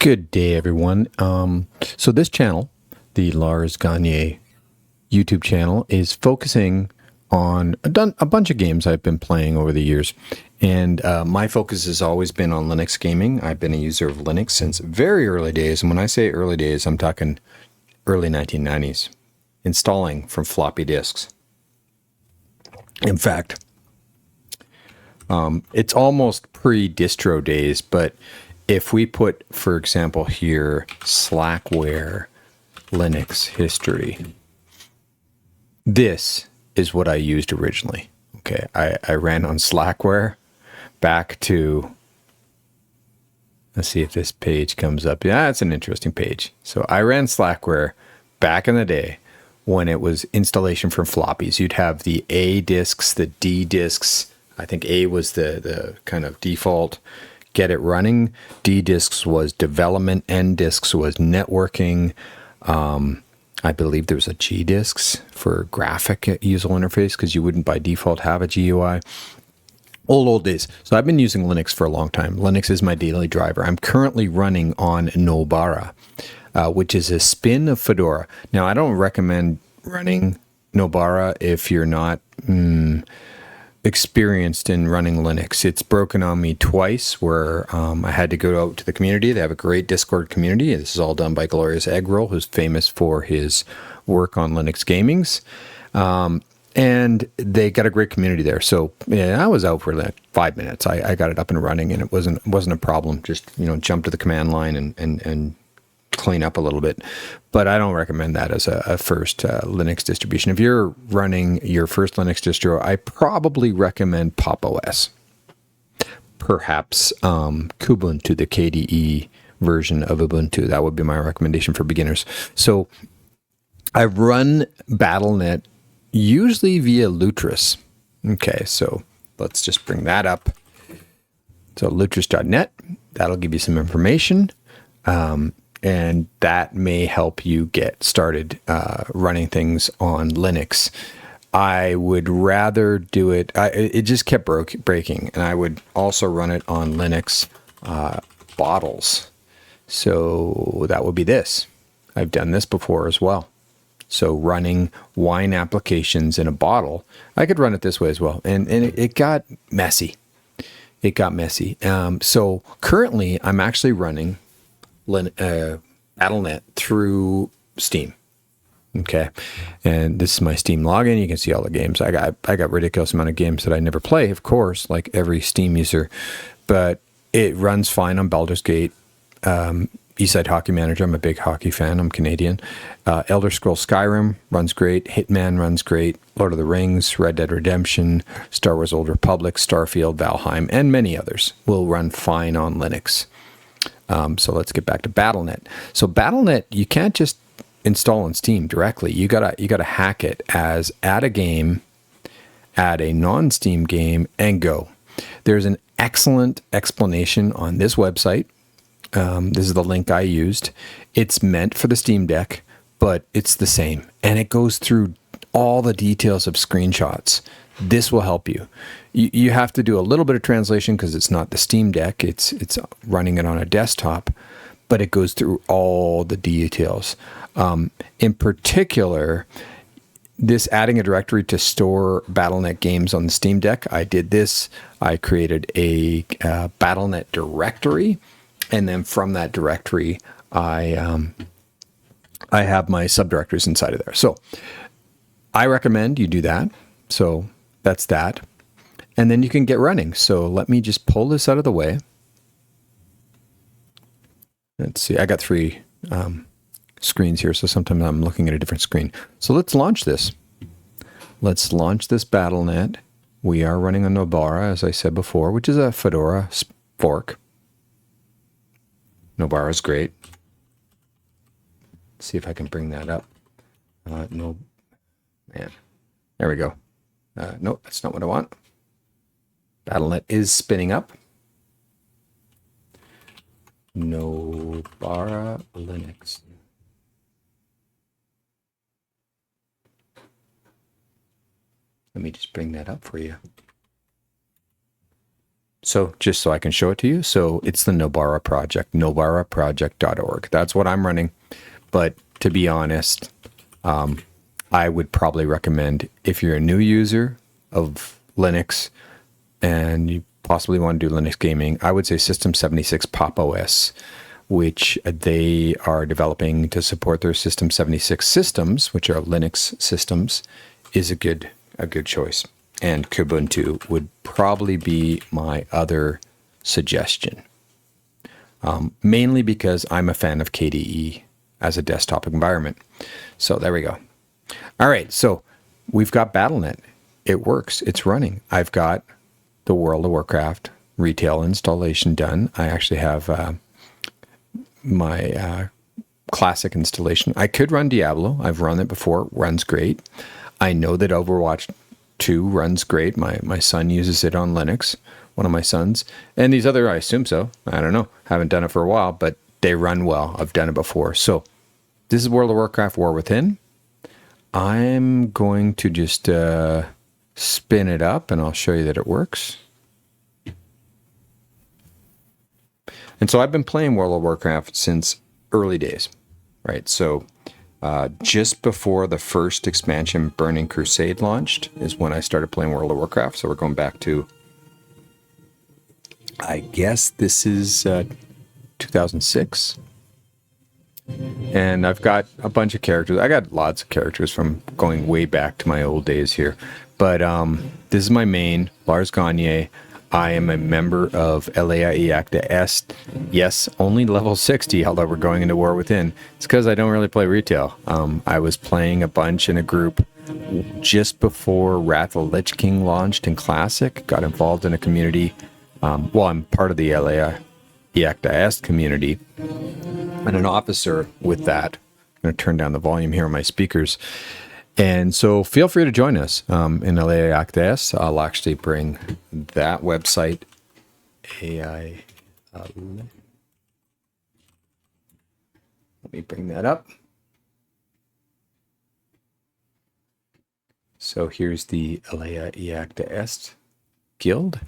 Good day, everyone. So this channel, the Lars Gagne YouTube channel, is focusing on a bunch of games I've been playing over the years. And my focus has always been on Linux gaming. I've been a user of Linux since very early days. And when I say early days, I'm talking early 1990s, installing from floppy disks. In fact, it's almost pre-distro days, but if we put, for example, here, Slackware Linux history, this is what I used originally. Okay, I ran on Slackware back to, let's see if this page comes up. Yeah, it's an interesting page. So I ran Slackware back in the day when it was installation from floppies. You'd have the A disks, the D disks. I think A was the kind of default get it running. D disks was development. N disks was networking. I believe there was a G disks for graphic user interface because you wouldn't by default have a GUI. Old days. So I've been using Linux for a long time. Linux is my daily driver. I'm currently running on Nobara, which is a spin of Fedora. Now, I don't recommend running Nobara if you're not experienced in running Linux. It's broken on me twice where I had to go out to the community. They have a great Discord community. This is all done by Glorious Eggroll, who's famous for his work on Linux gamings. And they got a great community there. So yeah, I was out for like 5 minutes. I got it up and running, and it wasn't a problem. Just jump to the command line and clean up a little bit. But I don't recommend that as a first Linux distribution. If you're running your first Linux distro, I probably recommend Pop! OS. Perhaps Kubuntu, the KDE version of Ubuntu. That would be my recommendation for beginners. So I run Battle.net usually via Lutris. Okay, so let's just bring that up. So lutris.net, that'll give you some information. And that may help you get started running things on Linux. I would rather do it. It just kept breaking, and I would also run it on Linux bottles. So that would be this. I've done this before as well. So running wine applications in a bottle, I could run it this way as well. And it got messy. It got messy. So currently, I'm actually running Battle.net through Steam. Okay, and this is my Steam login. You can see all the games. I got ridiculous amount of games that I never play, of course, like every Steam user, but it runs fine on Baldur's Gate, Eastside Hockey Manager. I'm a big hockey fan. I'm Canadian. Elder Scrolls Skyrim runs great. Hitman runs great. Lord of the Rings, Red Dead Redemption, Star Wars Old Republic, Starfield, Valheim, and many others will run fine on Linux. So let's get back to Battle.net. So Battle.net, you can't just install on Steam directly. You gotta hack it as add a game, add a non-Steam game, and go. There's an excellent explanation on this website. This is the link I used. It's meant for the Steam Deck, but it's the same, and it goes through all the details of screenshots. This will help you. You have to do a little bit of translation because it's not the Steam Deck. It's running it on a desktop, but it goes through all the details. In particular, this adding a directory to store Battle.net games on the Steam Deck. I did this. I created a Battle.net directory, and then from that directory, I have my subdirectories inside of there. So I recommend you do that. So that's that. And then you can get running. So let me just pull this out of the way. Let's see. I got three screens here, so sometimes I'm looking at a different screen. So let's launch this. Let's launch this Battle.net. We are running on Nobara, as I said before, which is a Fedora fork. Nobara is great. Let's see if I can bring that up. No, man. There we go. No, that's not what I want. Battle.net is spinning up. Nobara Linux. Let me just bring that up for you. So just so I can show it to you. So it's the Nobara project, nobaraproject.org. That's what I'm running. But to be honest, I would probably recommend, if you're a new user of Linux and you possibly want to do Linux gaming, I would say System 76 Pop OS, which they are developing to support their System 76 systems, which are Linux systems, is a good choice. And Kubuntu would probably be my other suggestion, mainly because I'm a fan of KDE as a desktop environment. So there we go. All right, so we've got Battle.net. It works. It's running. I've got the World of Warcraft retail installation done. I actually have my classic installation. I could run Diablo. I've run it before. It runs great. I know that Overwatch 2 runs great. My son uses it on Linux, one of my sons. And these other, I assume so. I don't know. Haven't done it for a while, but they run well. I've done it before. So this is World of Warcraft War Within. I'm going to just spin it up and I'll show you that it works. And so I've been playing World of Warcraft since early days, right? So just before the first expansion, Burning Crusade, launched is when I started playing World of Warcraft. So we're going back to, I guess this is 2006. And I've got a bunch of characters. I got lots of characters from going way back to my old days here. But this is my main, Lars Gagne. I am a member of LAI Acta Est. Yes, only level 60, although we're going into War Within. It's because I don't really play retail. I was playing a bunch in a group just before Wrath of the Lich King launched in Classic. Got involved in a community. Well, I'm part of the LAI Acta Est community. And an officer with that. I'm going to turn down the volume here on my speakers. And so feel free to join us in LA Acta Est. I'll actually bring that website, AI. Let me bring that up. So here's the LA Acta Est Guild,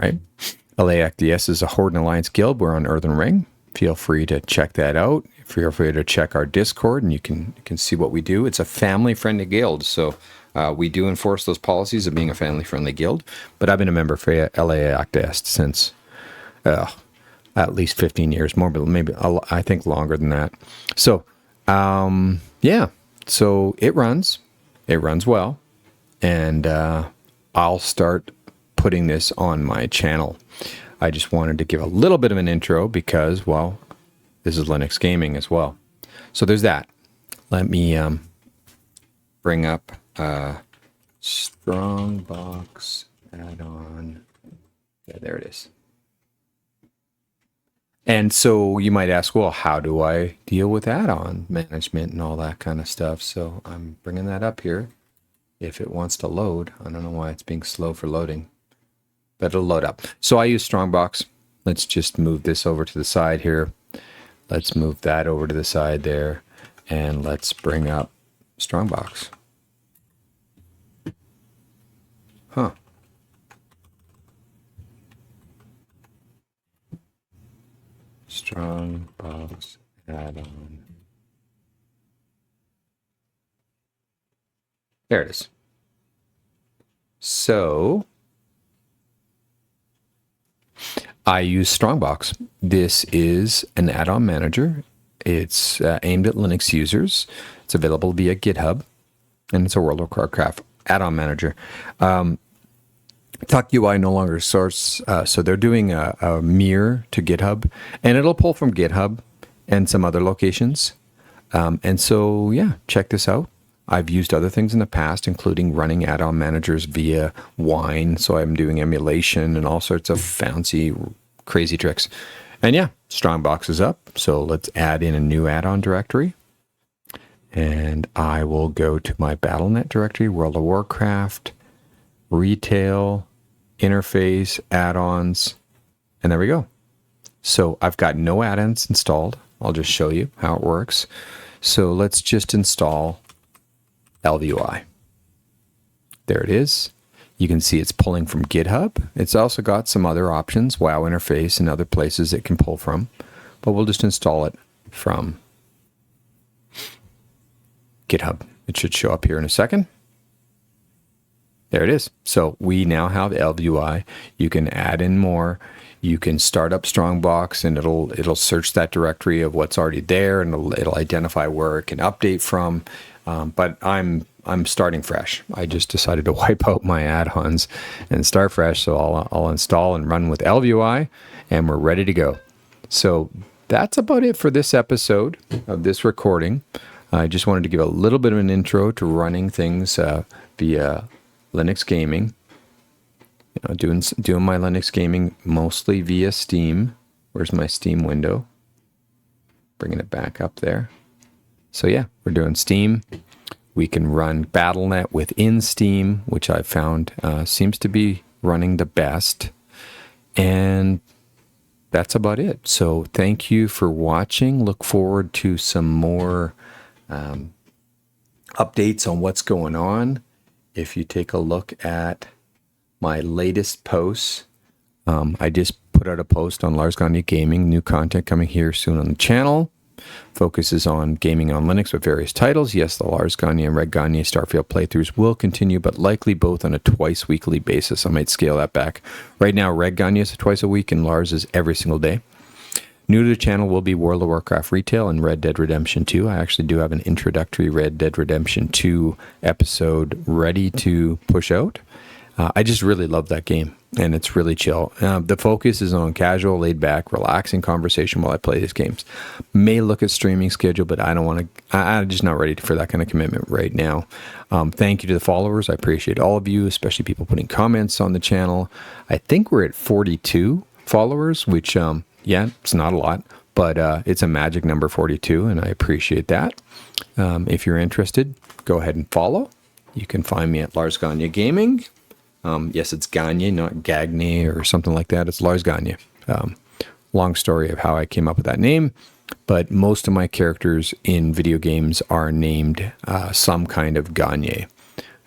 right? LA Acta Est is a Horde and Alliance guild. We're on Earthen Ring. Feel free to check that out. Feel free to check our Discord, and you can see what we do. It's a family-friendly guild, so we do enforce those policies of being a family-friendly guild. But I've been a member for LA Acta Est since at least 15 years, more, but maybe I think longer than that. So yeah, so it runs well, and I'll start putting this on my channel. I just wanted to give a little bit of an intro because, well, this is Linux gaming as well. So there's that. Let me bring up Strongbox add-on. Yeah, there it is. And so you might ask, well, how do I deal with add-on management and all that kind of stuff? So I'm bringing that up here. If it wants to load, I don't know why it's being slow for loading, but it'll load up. So I use Strongbox. Let's just move this over to the side here. Let's move that over to the side there, and let's bring up Strongbox. Huh. Strongbox add-on. There it is. So I use Strongbox. This is an add-on manager. It's aimed at Linux users. It's available via GitHub, and it's a World of Warcraft add-on manager. Tuck UI no longer source, so they're doing a mirror to GitHub, and it'll pull from GitHub and some other locations. And so, yeah, check this out. I've used other things in the past, including running add-on managers via Wine. So I'm doing emulation and all sorts of fancy, crazy tricks. And yeah, Strongbox is up. So let's add in a new add-on directory. And I will go to my Battle.net directory, World of Warcraft, retail, interface, add-ons, and there we go. So I've got no add-ons installed. I'll just show you how it works. So let's just install LVUI. There it is. You can see it's pulling from GitHub. It's also got some other options, WoW interface and other places it can pull from. But we'll just install it from GitHub. It should show up here in a second. There it is. So we now have LVUI. You can add in more. You can start up Strongbox, and it'll search that directory of what's already there, and it'll identify where it can update from. But I'm starting fresh. I just decided to wipe out my add-ons and start fresh. So I'll install and run with LVUI, and we're ready to go. So that's about it for this episode of this recording. I just wanted to give a little bit of an intro to running things via Linux gaming. Doing my Linux gaming mostly via Steam. Where's my Steam window? Bringing it back up there. So yeah, we're doing Steam. We can run Battle.net within Steam, which I found seems to be running the best. And that's about it. So thank you for watching. Look forward to some more updates on what's going on. If you take a look at my latest posts, I just put out a post on Lars Gagne Gaming, new content coming here soon on the channel. Focuses on gaming on Linux with various titles. Yes, the Lars Gagne and Red Gagne Starfield playthroughs will continue, but likely both on a twice weekly basis. I might scale that back. Right now, Red Gagne is twice a week and Lars is every single day. New to the channel will be World of Warcraft Retail and Red Dead Redemption 2. I actually do have an introductory Red Dead Redemption 2 episode ready to push out. I just really love that game, and it's really chill. The focus is on casual, laid-back, relaxing conversation while I play these games. May look at streaming schedule, but I don't want to. I'm just not ready for that kind of commitment right now. Thank you to the followers. I appreciate all of you, especially people putting comments on the channel. I think we're at 42 followers, which, yeah, it's not a lot, but it's a magic number 42, and I appreciate that. If you're interested, go ahead and follow. You can find me at Lars Gagne Gaming. Yes, it's Gagne, not Gagne or something like that. It's Lars Gagne. Long story of how I came up with that name, but most of my characters in video games are named some kind of Gagne.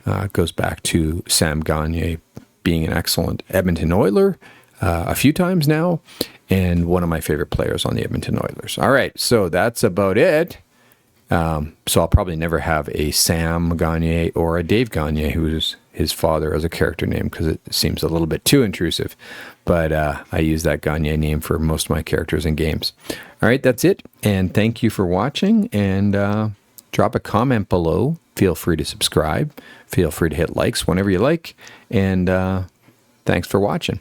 It goes back to Sam Gagne being an excellent Edmonton Oiler a few times now, and one of my favorite players on the Edmonton Oilers. All right, so that's about it. So I'll probably never have a Sam Gagne or a Dave Gagne, who's his father, as a character name, because it seems a little bit too intrusive. But I use that Gagne name for most of my characters in games. All right, that's it. And thank you for watching. And drop a comment below. Feel free to subscribe. Feel free to hit likes whenever you like. And thanks for watching.